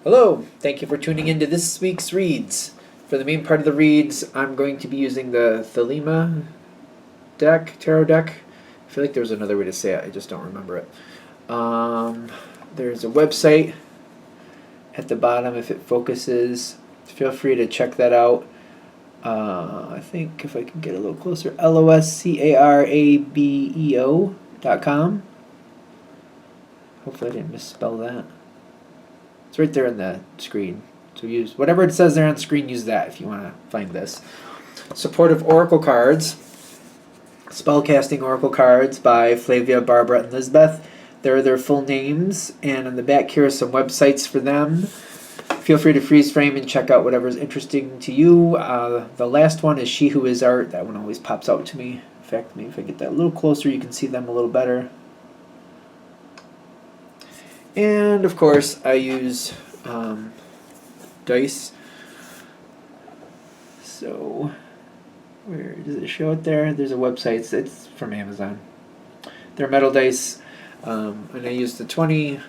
Hello, thank you for tuning in to this week's reads. For the main part of the reads, I'm going to be using the Thelema tarot deck. I feel like there's another way to say it, I just don't remember it. There's a website at the bottom if it focuses. Feel free to check that out. I think if I can get a little closer, loscarabeo.com. Hopefully I didn't misspell that. It's right there on the screen. So use whatever it says there on the screen, use that if you want to find this. Supportive Oracle Cards. Spellcasting Oracle Cards by Flavia, Barbara, and Lisbeth. There are their full names, and on the back here are some websites for them. Feel free to freeze frame and check out whatever's interesting to you. The last one is She Who Is Art. That one always pops out to me. In fact, maybe if I get that a little closer, you can see them a little better. And of course, I use dice. So, where does it show it there? There's a website. It's from Amazon. They're metal dice, and I use the 20,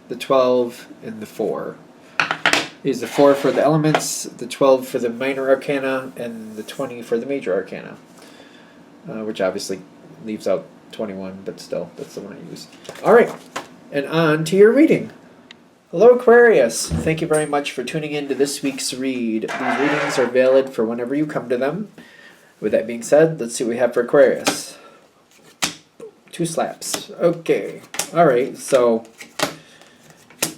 the 12, and the 4. I use the 4 for the elements, the 12 for the minor arcana, and the 20 for the major arcana, which obviously leaves out 21, but still, that's the one I use. All right. And on to your reading. Hello, Aquarius. Thank you very much for tuning in to this week's read. These readings are valid for whenever you come to them. With that being said, let's see what we have for Aquarius. 2 slaps. Okay. All right. So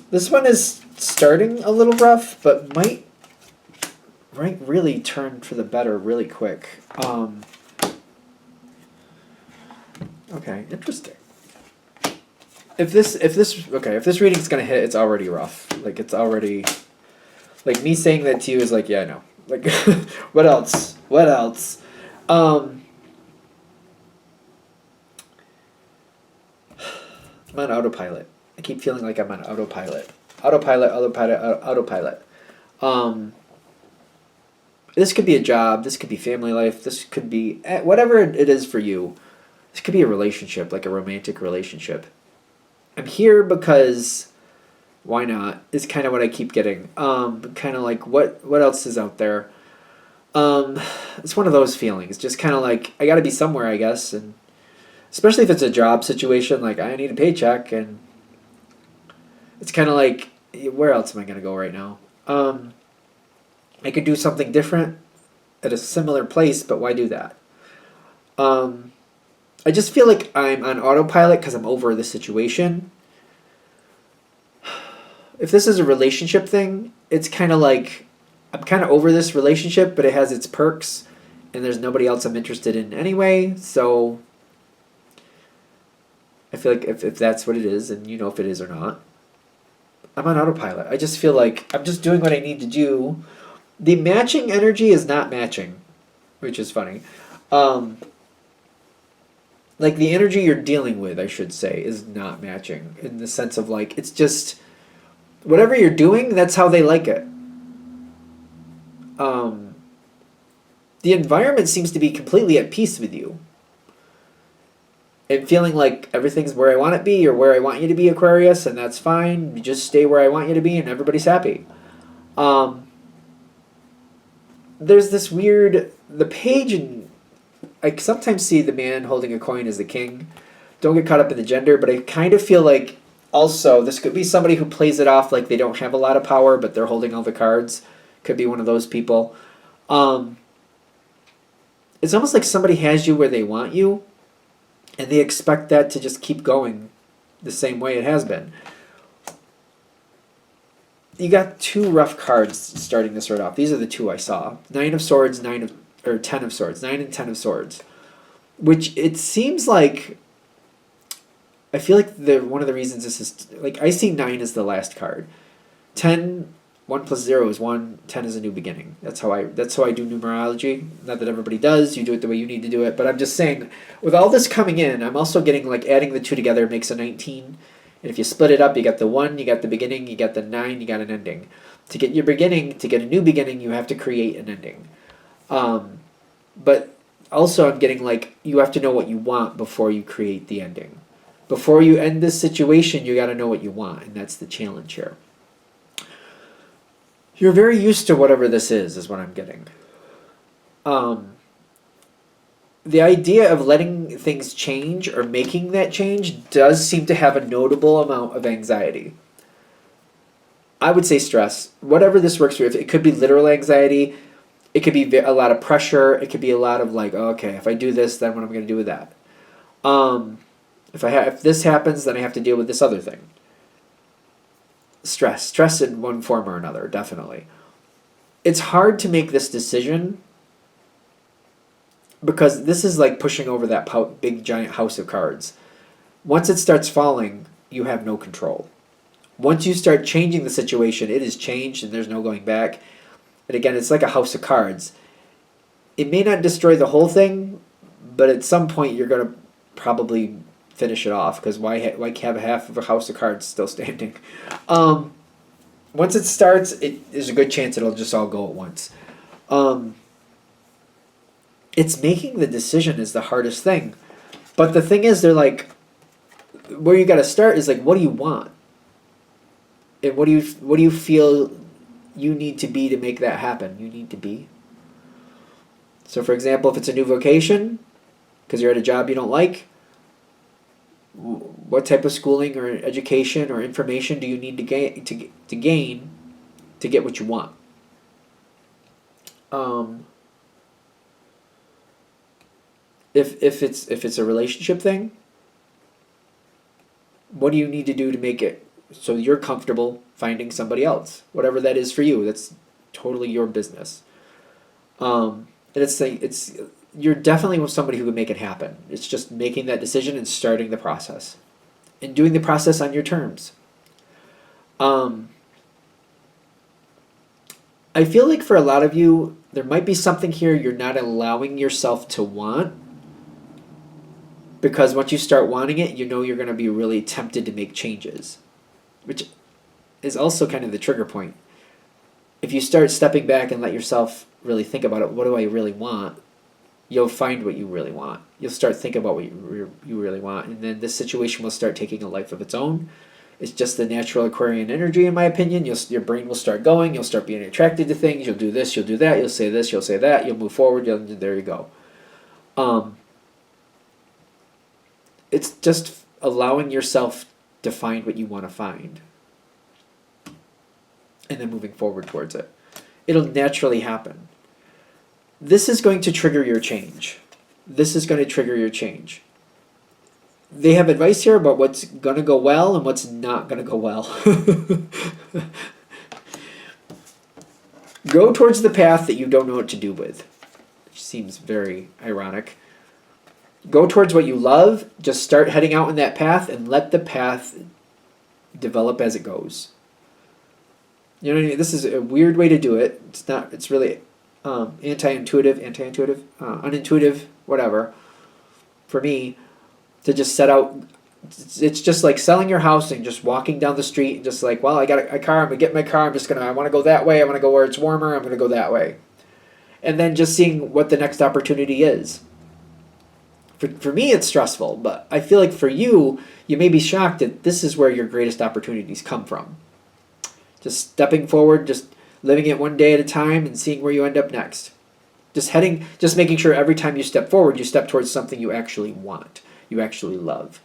this one is starting a little rough, but might really turn for the better really quick. Okay. Interesting. If this reading's gonna hit, it's already rough. Like, it's already, like, me saying that to you is like, yeah, I know. Like, what else? I'm on autopilot. I keep feeling like I'm on autopilot. Autopilot. This could be a job. This could be family life. This could be whatever it is for you. This could be a relationship, like a romantic relationship. I'm here because why not? Is kind of what I keep getting. Kind of like what else is out there? It's one of those feelings. Just kind of like I got to be somewhere, I guess, and especially if it's a job situation, like I need a paycheck, and it's kind of like where else am I gonna go right now? I could do something different at a similar place, but why do that? I just feel like I'm on autopilot because I'm over the situation. If this is a relationship thing, it's kind of like I'm kind of over this relationship, but it has its perks, and there's nobody else I'm interested in anyway, so I feel like if that's what it is, and you know if it is or not, I'm on autopilot. I just feel like I'm just doing what I need to do. The matching energy is not matching, which is funny. Like, the energy you're dealing with, I should say, is not matching in the sense of, like, it's just whatever you're doing, that's how they like it. The environment seems to be completely at peace with you. And feeling like everything's where I want it to be or where I want you to be, Aquarius, and that's fine. You just stay where I want you to be and everybody's happy. There's this weird... The page in... I sometimes see the man holding a coin as the king. Don't get caught up in the gender, but I kind of feel like also this could be somebody who plays it off like they don't have a lot of power, but they're holding all the cards. Could be one of those people. It's almost like somebody has you where they want you, and they expect that to just keep going the same way it has been. You got 2 rough cards starting this right off. These are the 2 I saw. 9 of Swords, 10 of Swords. 9 and 10 of Swords. Which it seems like... I feel like one of the reasons this is... Like, I see 9 as the last card. 10, 1 plus 0 is 1. 10 is a new beginning. That's how I do numerology. Not that everybody does. You do it the way you need to do it. But I'm just saying, with all this coming in, I'm also getting, like, adding the 2 together makes a 19. And if you split it up, you got the 1, you got the beginning, you got the 9, you got an ending. To get your beginning, to get a new beginning, you have to create an ending. But also I'm getting like, you have to know what you want before you create the ending. Before you end this situation, you got to know what you want, and that's the challenge here. You're very used to whatever this is what I'm getting. The idea of letting things change or making that change does seem to have a notable amount of anxiety. I would say stress. Whatever this works for you. It could be literal anxiety. It could be a lot of pressure. It could be a lot of like, oh, okay, if I do this, then what am I going to do with that? If this happens, then I have to deal with this other thing. Stress in one form or another, definitely. It's hard to make this decision because this is like pushing over that big giant house of cards. Once it starts falling, you have no control. Once you start changing the situation, it is changed and there's no going back. And again, it's like a house of cards. It may not destroy the whole thing, but at some point you're going to probably finish it off, because why have half of a house of cards still standing? Once it starts, there's a good chance it'll just all go at once. It's making the decision is the hardest thing. But the thing is, they're like, where you got to start is like, what do you want? And what do you feel you need to be to make that happen? You need to be. So for example, if it's a new vocation, because you're at a job you don't like, what type of schooling or education or information do you need to gain to get what you want? If it's a relationship thing, what do you need to do to make it so you're comfortable finding somebody else? Whatever that is for you, that's totally your business. And you're definitely with somebody who can make it happen. It's just making that decision and starting the process. And doing the process on your terms. I feel like for a lot of you, there might be something here you're not allowing yourself to want. Because once you start wanting it, you know you're going to be really tempted to make changes. Which is also kind of the trigger point. If you start stepping back and let yourself really think about it, what do I really want? You'll find what you really want. You'll start thinking about what you really want, and then this situation will start taking a life of its own. It's just the natural Aquarian energy, in my opinion. Your brain will start going. You'll start being attracted to things. You'll do this. You'll do that. You'll say this. You'll say that. You'll move forward. There you go. It's just allowing yourself to find what you want to find, and then moving forward towards it. It'll naturally happen. This is going to trigger your change. This is going to trigger your change. They have advice here about what's going to go well and what's not going to go well. Go towards the path that you don't know what to do with. Which seems very ironic. Go towards what you love. Just start heading out in that path and let the path develop as it goes. You know what I mean? This is a weird way to do it. It's really unintuitive, whatever, for me, to just set out. It's just like selling your house and just walking down the street and just like, well, I got a car, I'm going to get my car, I want to go that way, I want to go where it's warmer, I'm going to go that way. And then just seeing what the next opportunity is. For me, it's stressful, but I feel like for you, you may be shocked that this is where your greatest opportunities come from. Just stepping forward, just living it one day at a time and seeing where you end up next. Just making sure every time you step forward, you step towards something you actually want, you actually love.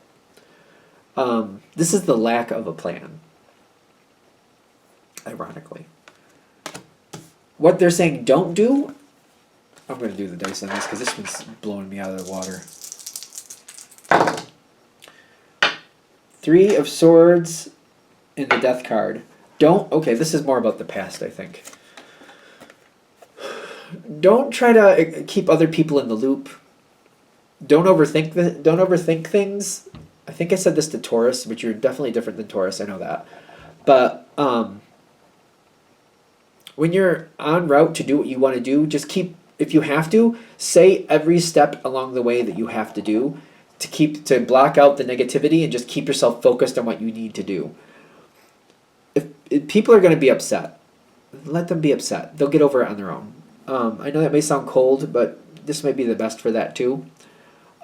This is the lack of a plan, ironically. What they're saying don't do, I'm going to do the dice on this because this one's blowing me out of the water. 3 of Swords in the Death card. Okay, this is more about the past, I think. Don't try to keep other people in the loop. Don't overthink things. I think I said this to Taurus, but you're definitely different than Taurus, I know that. But when you're en route to do what you want to do, just if you have to, say every step along the way that you have to do to block out the negativity and just keep yourself focused on what you need to do. If people are going to be upset, let them be upset. They'll get over it on their own. I know that may sound cold, but this might be the best for that too.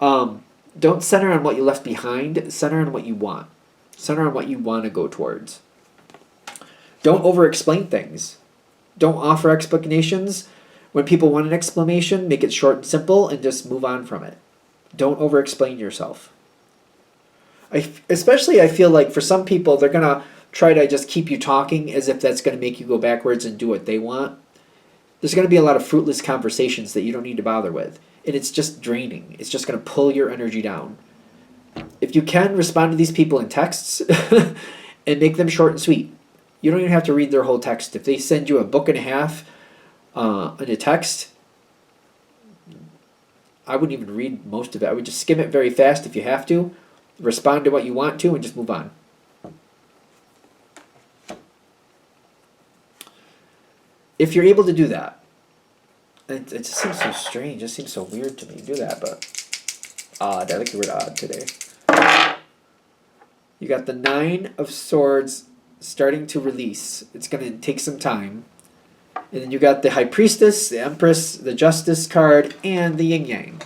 Don't center on what you left behind. Center on what you want. Center on what you want to go towards. Don't over-explain things. Don't offer explanations. When people want an explanation, make it short and simple and just move on from it. Don't over-explain yourself. Especially I feel like for some people, they're going to try to just keep you talking as if that's going to make you go backwards and do what they want. There's going to be a lot of fruitless conversations that you don't need to bother with. And it's just draining. It's just going to pull your energy down. If you can, respond to these people in texts and make them short and sweet. You don't even have to read their whole text. If they send you a book and a half in a text, I wouldn't even read most of it. I would just skim it very fast if you have to. Respond to what you want to and just move on. If you're able to do that, it just seems so strange. It just seems so weird to me to do that, but odd. I like the word odd today. You got the 9 of Swords starting to release. It's going to take some time. And then you got the High Priestess, the Empress, the Justice card, and the Yin Yang.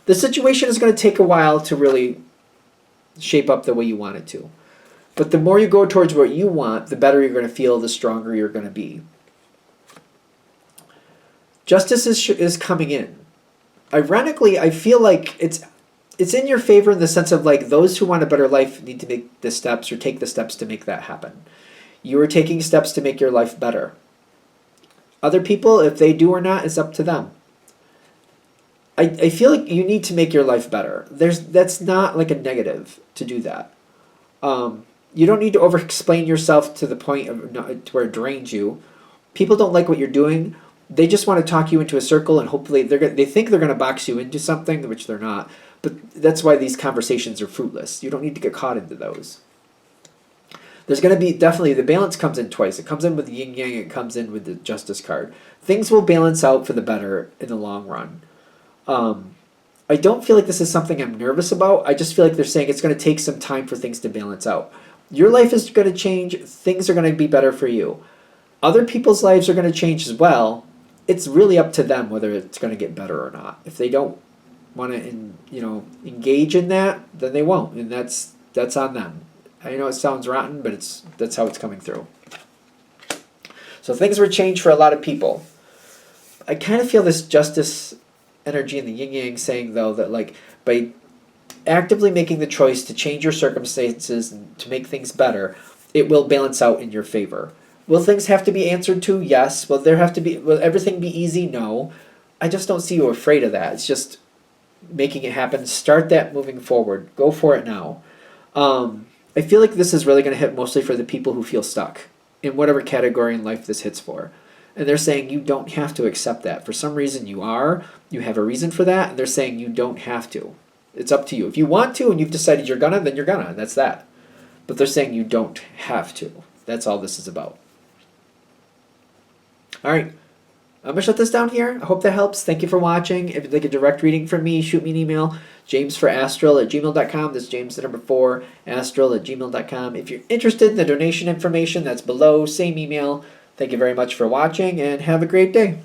The situation is going to take a while to really shape up the way you want it to. But the more you go towards what you want, the better you're going to feel, the stronger you're going to be. Justice is coming in. Ironically, I feel like it's in your favor in the sense of like those who want a better life need to make the steps or take the steps to make that happen. You are taking steps to make your life better. Other people, if they do or not, it's up to them. I feel like you need to make your life better. That's not like a negative to do that. You don't need to over-explain yourself to the point of to where it drains you. People don't like what you're doing. They just want to talk you into a circle, and hopefully they think they're going to box you into something, which they're not. But that's why these conversations are fruitless. You don't need to get caught into those. There's going to be definitely, the balance comes in twice. It comes in with the yin yang, it comes in with the Justice card. Things will balance out for the better in the long run. I don't feel like this is something I'm nervous about. I just feel like they're saying it's going to take some time for things to balance out. Your life is going to change. Things are going to be better for you. Other people's lives are going to change as well. It's really up to them whether it's going to get better or not. If they don't want to, engage in that, then they won't, and that's on them. I know it sounds rotten, but that's how it's coming through. So things were changed for a lot of people. I kind of feel this Justice energy in the yin yang saying though that like by actively making the choice to change your circumstances and to make things better, it will balance out in your favor. Will things have to be answered to? Yes. Will everything be easy? No. I just don't see you afraid of that. It's just making it happen. Start that moving forward. Go for it now. I feel like this is really going to hit mostly for the people who feel stuck in whatever category in life this hits for. And they're saying you don't have to accept that. For some reason you have a reason for that, and they're saying you don't have to. It's up to you. If you want to and you've decided you're gonna, then you're gonna, and that's that. But they're saying you don't have to. That's all this is about. Alright, I'm going to shut this down here. I hope that helps. Thank you for watching. If you'd like a direct reading from me, shoot me an email, jamesforastral@gmail.com. That's James, the number 4, astral@gmail.com. If you're interested in the donation information, that's below, same email. Thank you very much for watching, and have a great day.